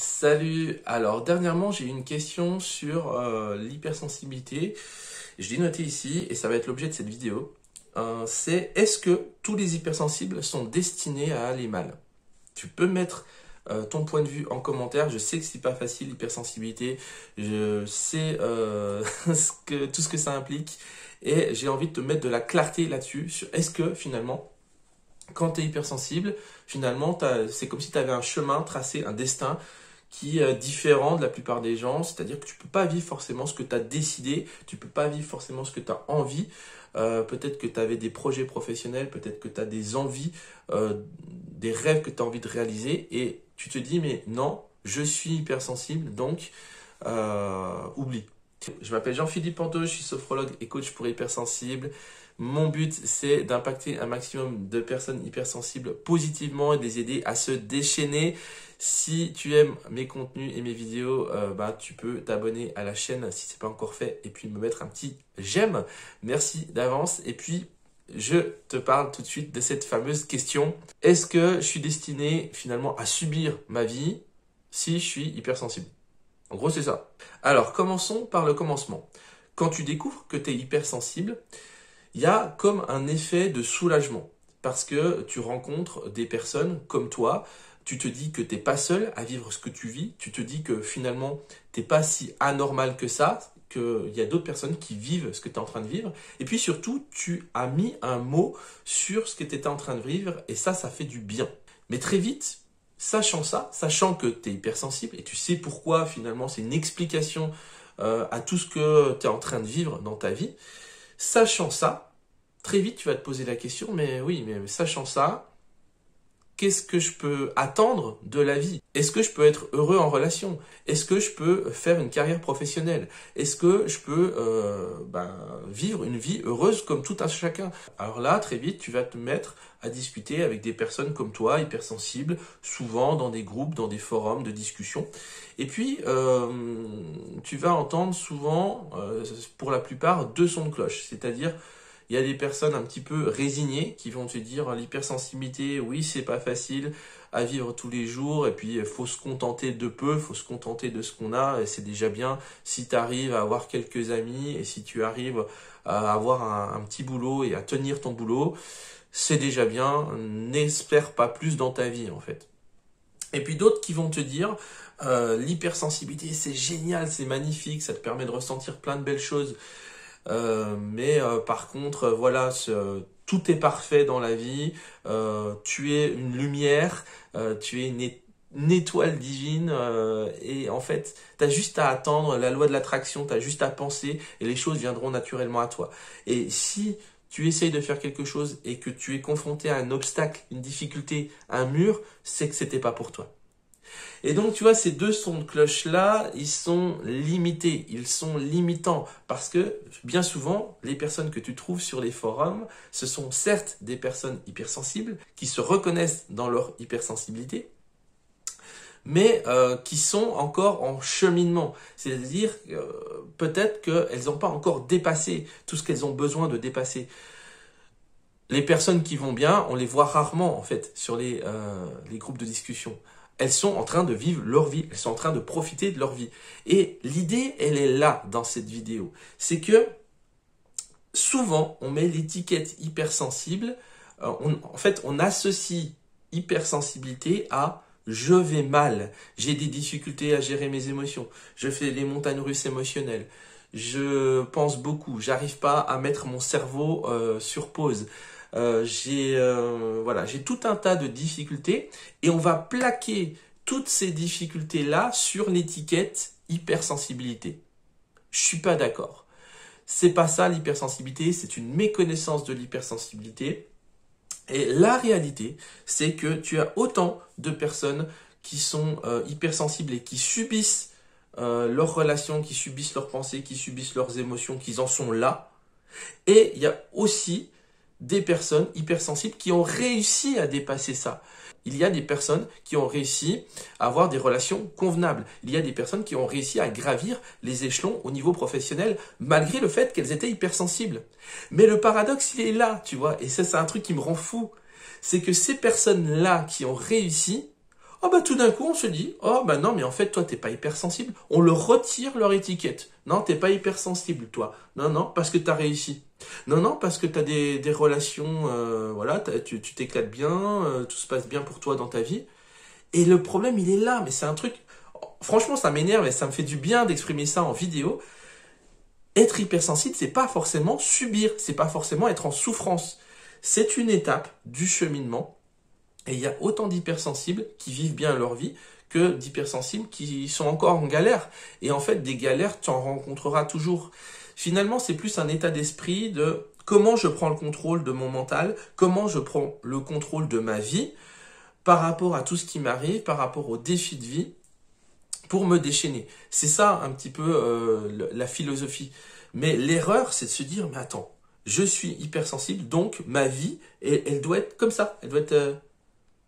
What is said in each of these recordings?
Salut, alors dernièrement j'ai eu une question sur l'hypersensibilité, je l'ai noté ici et ça va être l'objet de cette vidéo. C'est est-ce que tous les hypersensibles sont destinés à aller mal? Tu peux mettre ton point de vue en commentaire, je sais que c'est pas facile l'hypersensibilité, je sais tout ce que ça implique et j'ai envie de te mettre de la clarté là-dessus, sur est-ce que finalement quand tu es hypersensible, finalement c'est comme si tu avais un chemin tracé, un destin qui est différent de la plupart des gens, c'est-à-dire que tu peux pas vivre forcément ce que tu as décidé, tu peux pas vivre forcément ce que tu as envie. Peut-être que tu avais des projets professionnels, peut-être que tu as des envies, des rêves que tu as envie de réaliser, et tu te dis, mais non, je suis hypersensible, donc oublie. Je m'appelle Jean-Philippe Panto, je suis sophrologue et coach pour hypersensibles. Mon but, c'est d'impacter un maximum de personnes hypersensibles positivement et de les aider à se déchaîner. Si tu aimes mes contenus et mes vidéos, tu peux t'abonner à la chaîne si ce n'est pas encore fait et puis me mettre un petit j'aime. Merci d'avance. Et puis, je te parle tout de suite de cette fameuse question. Est-ce que je suis destiné finalement à subir ma vie si je suis hypersensible? En gros, c'est ça. Alors, commençons par le commencement. Quand tu découvres que tu es hypersensible, il y a comme un effet de soulagement parce que tu rencontres des personnes comme toi, tu te dis que tu n'es pas seul à vivre ce que tu vis, tu te dis que finalement tu n'es pas si anormal que ça, qu'il y a d'autres personnes qui vivent ce que tu es en train de vivre, et puis surtout tu as mis un mot sur ce que tu étais en train de vivre et ça fait du bien. Mais très vite, sachant ça, sachant que tu es hypersensible et tu sais pourquoi finalement c'est une explication à tout ce que tu es en train de vivre dans ta vie, sachant ça, très vite tu vas te poser la question, mais oui, mais sachant ça, qu'est-ce que je peux attendre de la vie? Est-ce que je peux être heureux en relation? Est-ce que je peux faire une carrière professionnelle? Est-ce que je peux vivre une vie heureuse comme tout un chacun? Alors là, très vite, tu vas te mettre à discuter avec des personnes comme toi, hypersensibles, souvent dans des groupes, dans des forums de discussion. Et puis, tu vas entendre souvent, pour la plupart, deux sons de cloche. C'est-à-dire, il y a des personnes un petit peu résignées qui vont te dire l'hypersensibilité, oui, c'est pas facile à vivre tous les jours et puis il faut se contenter de peu, il faut se contenter de ce qu'on a et c'est déjà bien si tu arrives à avoir quelques amis et si tu arrives à avoir un petit boulot et à tenir ton boulot, c'est déjà bien, n'espère pas plus dans ta vie en fait. Et puis d'autres qui vont te dire l'hypersensibilité c'est génial, c'est magnifique, ça te permet de ressentir plein de belles choses. Par contre, voilà, tout est parfait dans la vie. Tu es une lumière, tu es une étoile divine et en fait, tu as juste à attendre la loi de l'attraction, tu as juste à penser et les choses viendront naturellement à toi. Et si tu essayes de faire quelque chose et que tu es confronté à un obstacle, une difficulté, un mur, c'est que c'était pas pour toi. Et donc, tu vois, ces deux sons de cloche-là, ils sont limités, ils sont limitants. Parce que, bien souvent, les personnes que tu trouves sur les forums, ce sont certes des personnes hypersensibles, qui se reconnaissent dans leur hypersensibilité, mais qui sont encore en cheminement. C'est-à-dire, peut-être qu'elles n'ont pas encore dépassé tout ce qu'elles ont besoin de dépasser. Les personnes qui vont bien, on les voit rarement, en fait, sur les groupes de discussion. Elles sont en train de vivre leur vie, elles sont en train de profiter de leur vie. Et l'idée, elle est là dans cette vidéo. C'est que souvent, on met l'étiquette hypersensible. On associe hypersensibilité à « je vais mal, j'ai des difficultés à gérer mes émotions, je fais les montagnes russes émotionnelles, je pense beaucoup, j'arrive pas à mettre mon cerveau sur pause ». J'ai tout un tas de difficultés et on va plaquer toutes ces difficultés-là sur l'étiquette hypersensibilité. Je suis pas d'accord. C'est pas ça l'hypersensibilité, c'est une méconnaissance de l'hypersensibilité. Et la réalité, c'est que tu as autant de personnes qui sont hypersensibles et qui subissent leurs relations, qui subissent leurs pensées, qui subissent leurs émotions, qui en sont là. Et il y a aussi des personnes hypersensibles qui ont réussi à dépasser ça. Il y a des personnes qui ont réussi à avoir des relations convenables. Il y a des personnes qui ont réussi à gravir les échelons au niveau professionnel malgré le fait qu'elles étaient hypersensibles. Mais le paradoxe, il est là, tu vois. Et ça, c'est un truc qui me rend fou. C'est que ces personnes-là qui ont réussi Ah bah tout d'un coup on se dit, oh bah non mais en fait toi t'es pas hypersensible, on le retire leur étiquette. Non, t'es pas hypersensible toi. Non, non, parce que t'as réussi. Non, non, parce que t'as des relations, voilà, tu t'éclates bien, tout se passe bien pour toi dans ta vie. Et le problème il est là, mais c'est un truc, franchement ça m'énerve et ça me fait du bien d'exprimer ça en vidéo. Être hypersensible, c'est pas forcément subir, c'est pas forcément être en souffrance. C'est une étape du cheminement. Et il y a autant d'hypersensibles qui vivent bien leur vie que d'hypersensibles qui sont encore en galère. Et en fait, des galères, tu en rencontreras toujours. Finalement, c'est plus un état d'esprit de comment je prends le contrôle de mon mental, comment je prends le contrôle de ma vie par rapport à tout ce qui m'arrive, par rapport aux défis de vie, pour me déchaîner. C'est ça un petit peu la philosophie. Mais l'erreur, c'est de se dire, mais attends, je suis hypersensible, donc ma vie, elle doit être comme ça. Elle doit être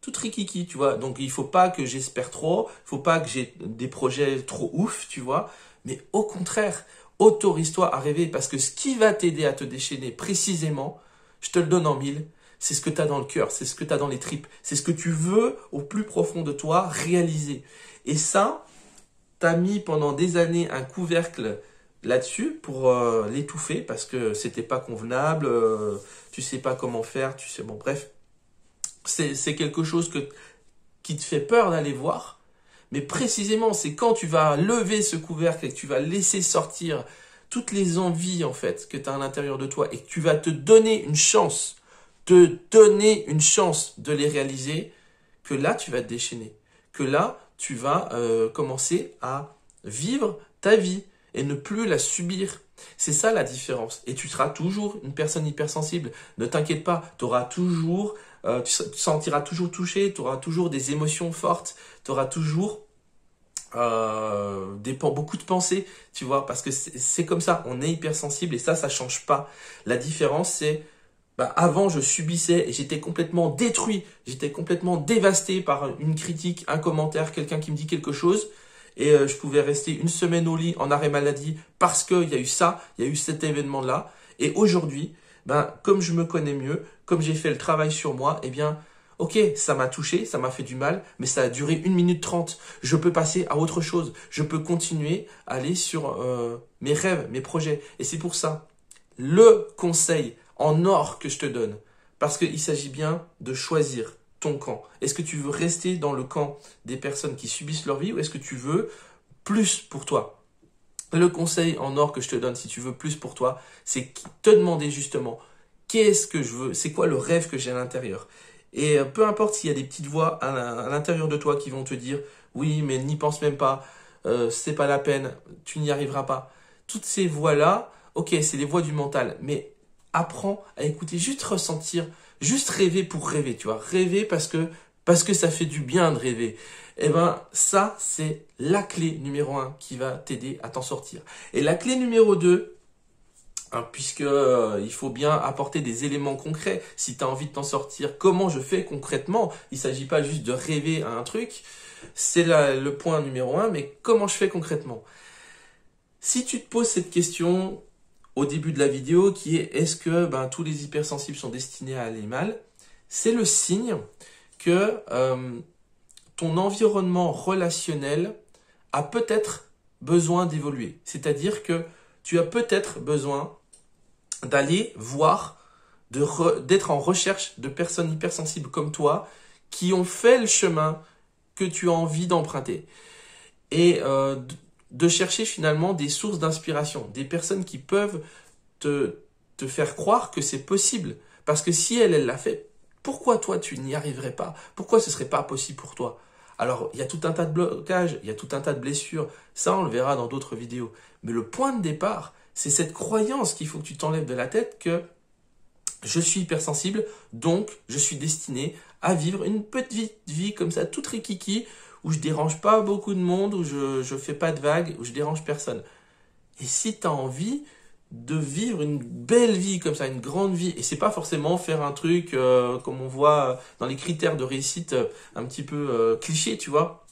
tout rikiki, tu vois. Donc il faut pas que j'espère trop, il faut pas que j'ai des projets trop ouf, tu vois. Mais au contraire, autorise-toi à rêver, parce que ce qui va t'aider à te déchaîner précisément, je te le donne en mille, c'est ce que tu as dans le cœur, c'est ce que tu as dans les tripes, c'est ce que tu veux au plus profond de toi réaliser. Et ça, t'as mis pendant des années un couvercle là-dessus pour l'étouffer parce que c'était pas convenable, tu sais pas comment faire, tu sais, bon bref, c'est quelque chose qui te fait peur d'aller voir, mais précisément c'est quand tu vas lever ce couvercle et que tu vas laisser sortir toutes les envies en fait que tu as à l'intérieur de toi et que tu vas te donner une chance, de les réaliser, que là tu vas te déchaîner, que là tu vas commencer à vivre ta vie et ne plus la subir. C'est ça la différence. Et tu seras toujours une personne hypersensible. Ne t'inquiète pas, tu auras toujours, tu te sentiras toujours touché, tu auras toujours des émotions fortes, tu auras toujours beaucoup de pensées, tu vois, parce que c'est comme ça, on est hypersensible et ça change pas. La différence, c'est avant, je subissais et j'étais complètement détruit, j'étais complètement dévasté par une critique, un commentaire, quelqu'un qui me dit quelque chose. Et je pouvais rester une semaine au lit en arrêt maladie parce qu'il y a eu ça, il y a eu cet événement-là. Et aujourd'hui, comme je me connais mieux, comme j'ai fait le travail sur moi, eh bien, ok, ça m'a touché, ça m'a fait du mal, mais ça a duré 1 minute 30. Je peux passer à autre chose. Je peux continuer à aller sur mes rêves, mes projets. Et c'est pour ça, le conseil en or que je te donne, parce qu'il s'agit bien de choisir ton camp. Est-ce que tu veux rester dans le camp des personnes qui subissent leur vie ou est-ce que tu veux plus pour toi? Le conseil en or que je te donne, si tu veux plus pour toi, c'est te demander justement qu'est-ce que je veux, c'est quoi le rêve que j'ai à l'intérieur. Et peu importe s'il y a des petites voix à l'intérieur de toi qui vont te dire oui, mais n'y pense même pas, c'est pas la peine, tu n'y arriveras pas. Toutes ces voix-là, ok, c'est les voix du mental, mais apprends à écouter, juste ressentir, juste rêver pour rêver, tu vois. Rêver parce que ça fait du bien de rêver. Eh ben, ça, c'est la clé numéro 1 qui va t'aider à t'en sortir. Et la clé numéro 2, puisque il faut bien apporter des éléments concrets. Si tu as envie de t'en sortir, comment je fais concrètement? Il ne s'agit pas juste de rêver à un truc. C'est le point numéro 1, mais comment je fais concrètement? Si tu te poses cette question au début de la vidéo, qui est est-ce que tous les hypersensibles sont destinés à aller mal? C'est le signe que ton environnement relationnel a peut-être besoin d'évoluer. C'est-à-dire que tu as peut-être besoin d'aller voir, d'être en recherche de personnes hypersensibles comme toi qui ont fait le chemin que tu as envie d'emprunter. Et de chercher finalement des sources d'inspiration, des personnes qui peuvent te faire croire que c'est possible. Parce que si elle l'a fait, pourquoi toi tu n'y arriverais pas? Pourquoi ce serait pas possible pour toi? Alors, il y a tout un tas de blocages, il y a tout un tas de blessures, ça on le verra dans d'autres vidéos. Mais le point de départ, c'est cette croyance qu'il faut que tu t'enlèves de la tête que je suis hypersensible, donc je suis destiné à vivre une petite vie comme ça, toute rikiki, où je dérange pas beaucoup de monde, où je fais pas de vagues, où je dérange personne. Et si tu as envie de vivre une belle vie comme ça, une grande vie, et c'est pas forcément faire un truc comme on voit dans les critères de réussite un petit peu cliché, tu vois.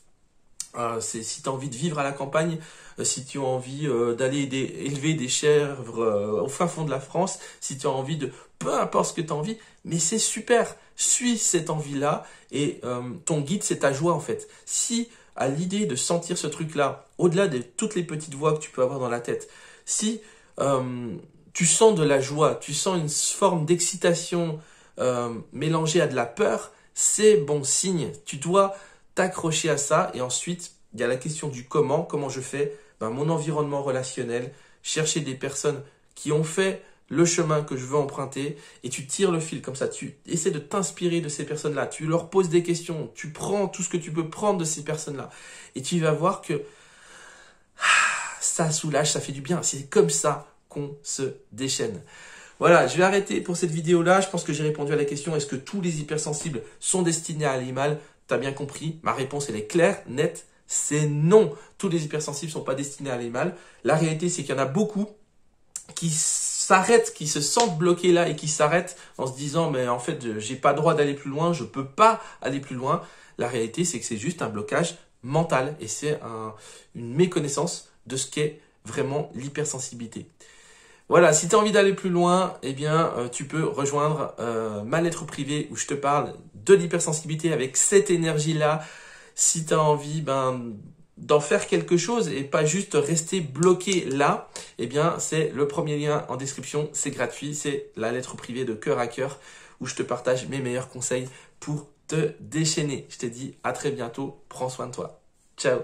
Si tu as envie de vivre à la campagne, si tu as envie d'aller élever des chèvres au fin fond de la France, si tu as envie de peu importe ce que tu as envie, mais c'est super. Suis cette envie-là et ton guide, c'est ta joie en fait. Si à l'idée de sentir ce truc-là, au-delà de toutes les petites voix que tu peux avoir dans la tête, si tu sens de la joie, tu sens une forme d'excitation mélangée à de la peur, c'est bon signe. Tu dois t'accrocher à ça et ensuite, il y a la question du comment je fais, mon environnement relationnel, chercher des personnes qui ont fait le chemin que je veux emprunter et tu tires le fil comme ça, tu essaies de t'inspirer de ces personnes-là, tu leur poses des questions, tu prends tout ce que tu peux prendre de ces personnes-là et tu vas voir que ça soulage, ça fait du bien. C'est comme ça qu'on se déchaîne. Voilà, je vais arrêter pour cette vidéo-là. Je pense que j'ai répondu à la question, est-ce que tous les hypersensibles sont destinés à aller mal? Tu as bien compris, ma réponse elle est claire, nette, c'est non. Tous les hypersensibles ne sont pas destinés à aller mal. La réalité, c'est qu'il y en a beaucoup qui s'arrêtent, qui se sentent bloqués là et qui s'arrêtent en se disant mais en fait j'ai pas le droit d'aller plus loin, je peux pas aller plus loin. La réalité c'est que c'est juste un blocage mental et c'est une méconnaissance de ce qu'est vraiment l'hypersensibilité. Voilà, si tu as envie d'aller plus loin, eh bien tu peux rejoindre ma lettre privée où je te parle de l'hypersensibilité avec cette énergie là. Si tu as envie d'en faire quelque chose et pas juste rester bloqué là, eh bien, c'est le premier lien en description. C'est gratuit. C'est la lettre privée de cœur à cœur où je te partage mes meilleurs conseils pour te déchaîner. Je te dis à très bientôt. Prends soin de toi. Ciao.